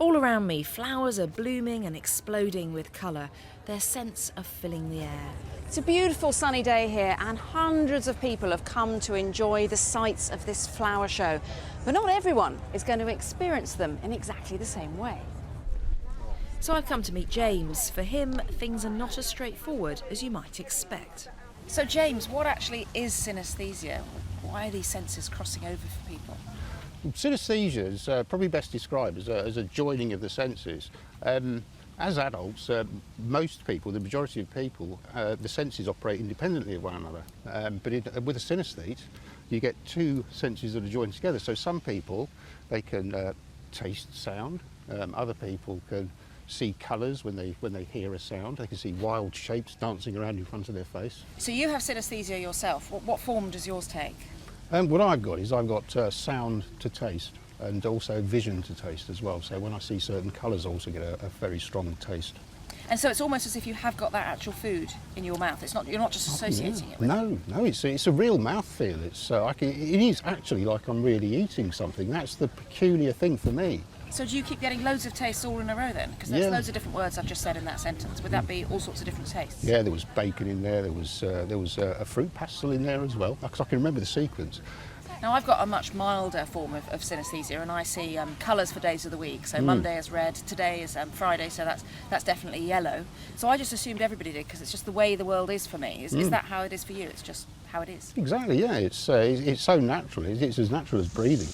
All around me, flowers are blooming and exploding with colour, their scents are filling the air. It's a beautiful sunny day here and hundreds of people have come to enjoy the sights of this flower show. But not everyone is going to experience them in exactly the same way. So I've come to meet James. For him, things are not as straightforward as you might expect. So James, what actually is synesthesia? Why are these senses crossing over for people? Synesthesia is probably best described as a joining of the senses. As adults, most people, the majority of people, the senses operate independently of one another. But with a synesthete, you get two senses that are joined together. So some people, they can taste sound. Other people can see colours when they hear a sound. They can see wild shapes dancing around in front of their face. So you have synesthesia yourself. What form does yours take? What I've got is I've got sound to taste and also vision to taste as well. So when I see certain colours, I also get a very strong taste. And so it's almost as if you have got that actual food in your mouth. You're not just associating it with it. No, it's a real mouthfeel. It is actually like I'm really eating something. That's the peculiar thing for me. So do you keep getting loads of tastes all in a row then? Because there's loads of different words I've just said in that sentence. Would that be all sorts of different tastes? Yeah, there was bacon in there. There was a fruit pastel in there as well. Because I can remember the sequence. Now I've got a much milder form of synesthesia, and I see colours for days of the week. So Monday is red, today is Friday, so that's definitely yellow. So I just assumed everybody did because it's just the way the world is for me. Is that how it is for you? It's just how it is. Exactly. Yeah. It's so natural. It's as natural as breathing.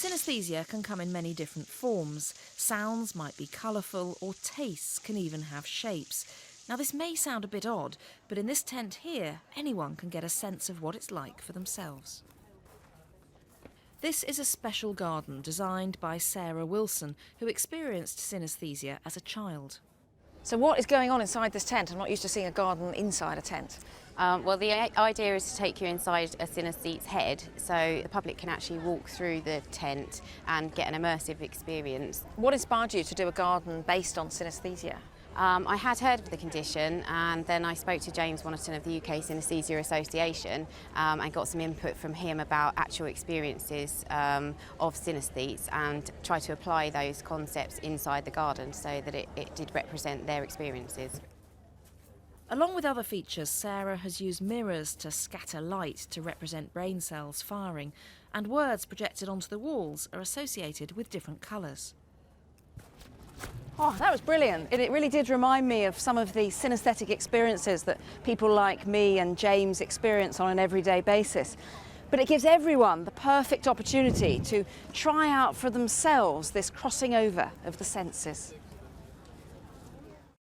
Synesthesia can come in many different forms. Sounds might be colourful, or tastes can even have shapes. Now this may sound a bit odd, but in this tent here, anyone can get a sense of what it's like for themselves. This is a special garden designed by Sarah Wilson, who experienced synesthesia as a child. So what is going on inside this tent? I'm not used to seeing a garden inside a tent. Well, the idea is to take you inside a synesthete's head so the public can actually walk through the tent and get an immersive experience. What inspired you to do a garden based on synesthesia? I had heard of the condition, and then I spoke to James Wonnerton of the UK Synesthesia Association and got some input from him about actual experiences of synesthetes and tried to apply those concepts inside the garden so that it did represent their experiences. Along with other features, Sarah has used mirrors to scatter light to represent brain cells firing, and words projected onto the walls are associated with different colours. Oh, that was brilliant. It really did remind me of some of the synesthetic experiences that people like me and James experience on an everyday basis. But it gives everyone the perfect opportunity to try out for themselves this crossing over of the senses.